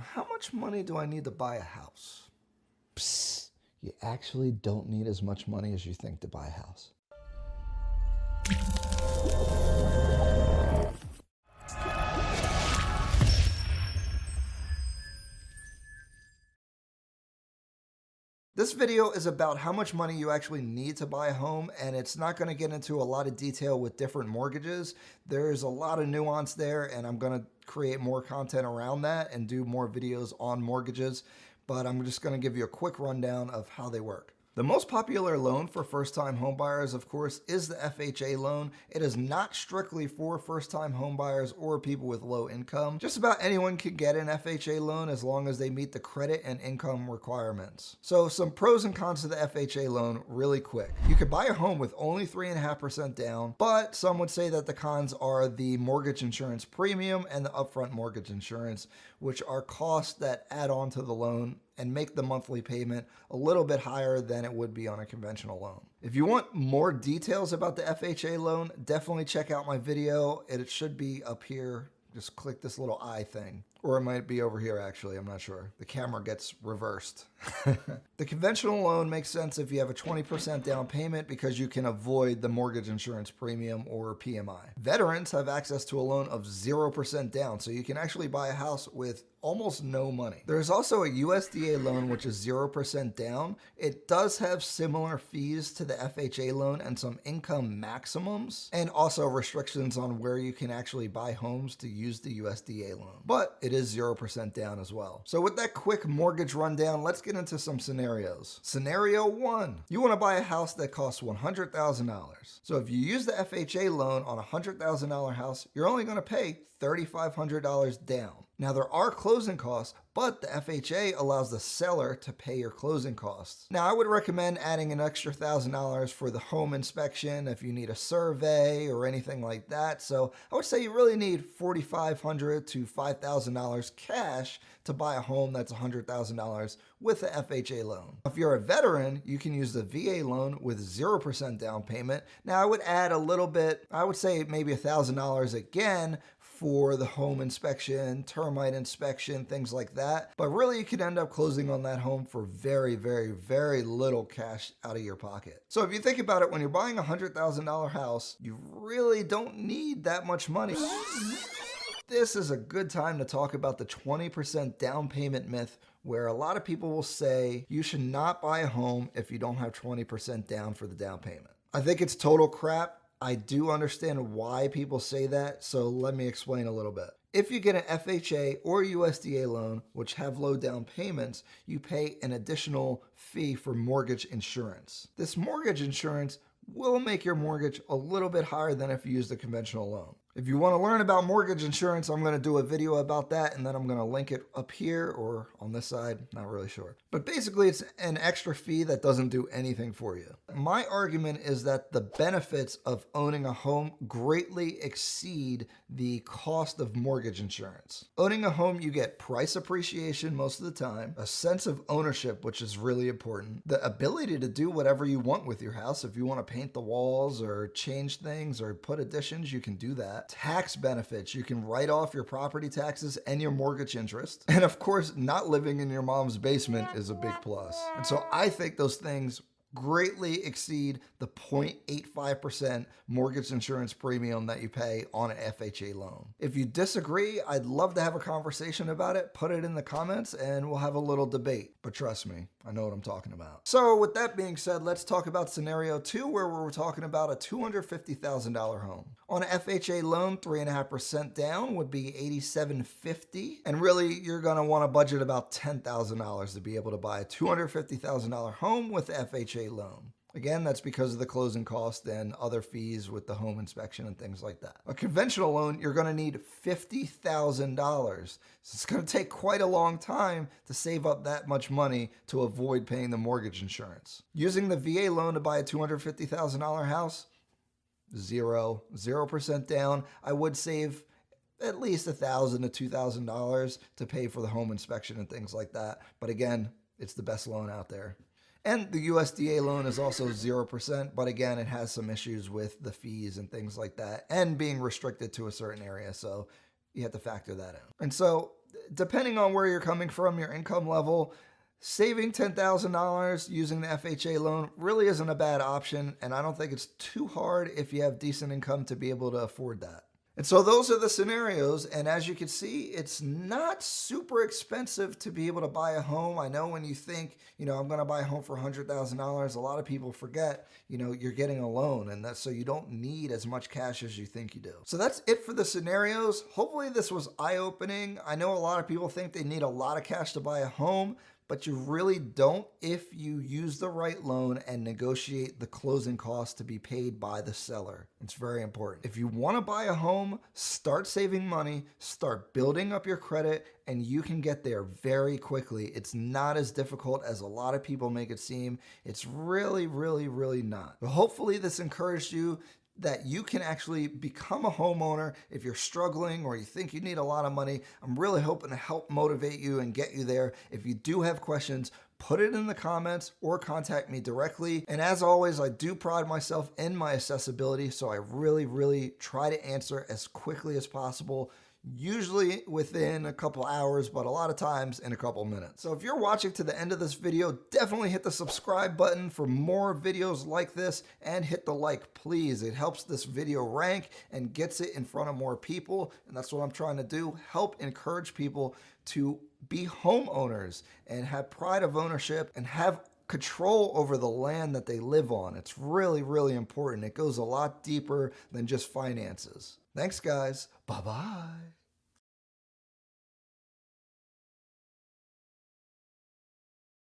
How much money do I need to buy a house? Psst, you actually don't need as much money as you think to buy a house. This video is about how much money you actually need to buy a home, and it's not going to get into a lot of detail with different mortgages. There's a lot of nuance there, and I'm going to create more content around that and do more videos on mortgages, but I'm just going to give you a quick rundown of how they work. The most popular loan for first-time homebuyers, of course, is the FHA loan. It is not strictly for first-time homebuyers or people with low income. Just about anyone can get an FHA loan as long as they meet the credit and income requirements. So some pros and cons to the FHA loan really quick. You could buy a home with only 3.5% down, but some would say that the cons are the mortgage insurance premium and the upfront mortgage insurance, which are costs that add on to the loan and make the monthly payment a little bit higher than it would be on a conventional loan. If you want more details about the FHA loan, definitely check out my video. It should be up here. Just click this little eye thing. Or it might be over here actually, I'm not sure. The camera gets reversed. The conventional loan makes sense if you have a 20% down payment because you can avoid the mortgage insurance premium or PMI. Veterans have access to a loan of 0% down, so you can actually buy a house with almost no money. There's also a USDA loan, which is 0% down. It does have similar fees to the FHA loan and some income maximums, and also restrictions on where you can actually buy homes to use the USDA loan. But it is 0% down as well. So with that quick mortgage rundown, let's get into some scenarios. Scenario 1, you want to buy a house that costs $100,000. So if you use the FHA loan on a $100,000 house, you're only going to pay $3,500 down. Now there are closing costs, but the FHA allows the seller to pay your closing costs. Now I would recommend adding an extra $1,000 for the home inspection if you need a survey or anything like that. So I would say you really need $4,500 to $5,000 cash to buy a home that's $100,000 with the FHA loan. If you're a veteran, you can use the VA loan with 0% down payment. Now I would add a little bit, I would say maybe $1,000 again for the home inspection, termite inspection, things like that. But really you could end up closing on that home for very, very, very little cash out of your pocket. So if you think about it, when you're buying a $100,000 house, you really don't need that much money. This is a good time to talk about the 20% down payment myth, where a lot of people will say you should not buy a home if you don't have 20% down for the down payment. I think it's total crap. I do understand why people say that, so let me explain a little bit. If you get an FHA or USDA loan, which have low down payments, you pay an additional fee for mortgage insurance. This mortgage insurance will make your mortgage a little bit higher than if you use the conventional loan. If you want to learn about mortgage insurance, I'm going to do a video about that, and then I'm going to link it up here or on this side, not really sure. But basically, it's an extra fee that doesn't do anything for you. My argument is that the benefits of owning a home greatly exceed the cost of mortgage insurance. Owning a home, you get price appreciation most of the time, a sense of ownership, which is really important, the ability to do whatever you want with your house. If you want to paint the walls or change things or put additions, you can do that. Tax benefits, you can write off your property taxes and your mortgage interest. And of course, not living in your mom's basement is a big plus. And so I think those things greatly exceed the 0.85% mortgage insurance premium that you pay on an FHA loan. If you disagree, I'd love to have a conversation about it. Put it in the comments and we'll have a little debate. But trust me, I know what I'm talking about. So with that being said, let's talk about scenario 2, where we're talking about a $250,000 home. On an FHA loan, 3.5% down would be $8,750. And really, you're gonna wanna budget about $10,000 to be able to buy a $250,000 home with the FHA loan. Again, that's because of the closing cost and other fees with the home inspection and things like that. A conventional loan, you're gonna need $50,000. So it's gonna take quite a long time to save up that much money to avoid paying the mortgage insurance. Using the VA loan to buy a $250,000 house, 0% down. I would save at least $1,000 to $2,000 to pay for the home inspection and things like that. But again, it's the best loan out there. And the USDA loan is also 0%, but again, it has some issues with the fees and things like that and being restricted to a certain area. So you have to factor that in. And so depending on where you're coming from, your income level, saving $10,000 using the FHA loan really isn't a bad option, and I don't think it's too hard if you have decent income to be able to afford that. And so those are the scenarios, and as you can see, it's not super expensive to be able to buy a home. I know when you think, I'm going to buy a home for $100,000, a lot of people forget, you're getting a loan, and that's so you don't need as much cash as you think you do. So that's it for the scenarios. Hopefully this was eye-opening. I know a lot of people think they need a lot of cash to buy a home, but you really don't if you use the right loan and negotiate the closing costs to be paid by the seller. It's very important. If you want to buy a home, start saving money, start building up your credit, and you can get there very quickly. It's not as difficult as a lot of people make it seem. It's really, really, really not. But hopefully this encouraged you that you can actually become a homeowner if you're struggling or you think you need a lot of money. I'm really hoping to help motivate you and get you there. If you do have questions, put it in the comments or contact me directly. And as always, I do pride myself in my accessibility, so I really, really try to answer as quickly as possible. Usually within a couple hours, but a lot of times in a couple minutes. So if you're watching to the end of this video, definitely hit the subscribe button for more videos like this and hit the like, please. It helps this video rank and gets it in front of more people. And that's what I'm trying to do, help encourage people to be homeowners and have pride of ownership and have control over the land that they live on. It's really, really important. It goes a lot deeper than just finances. Thanks, guys. Bye-bye.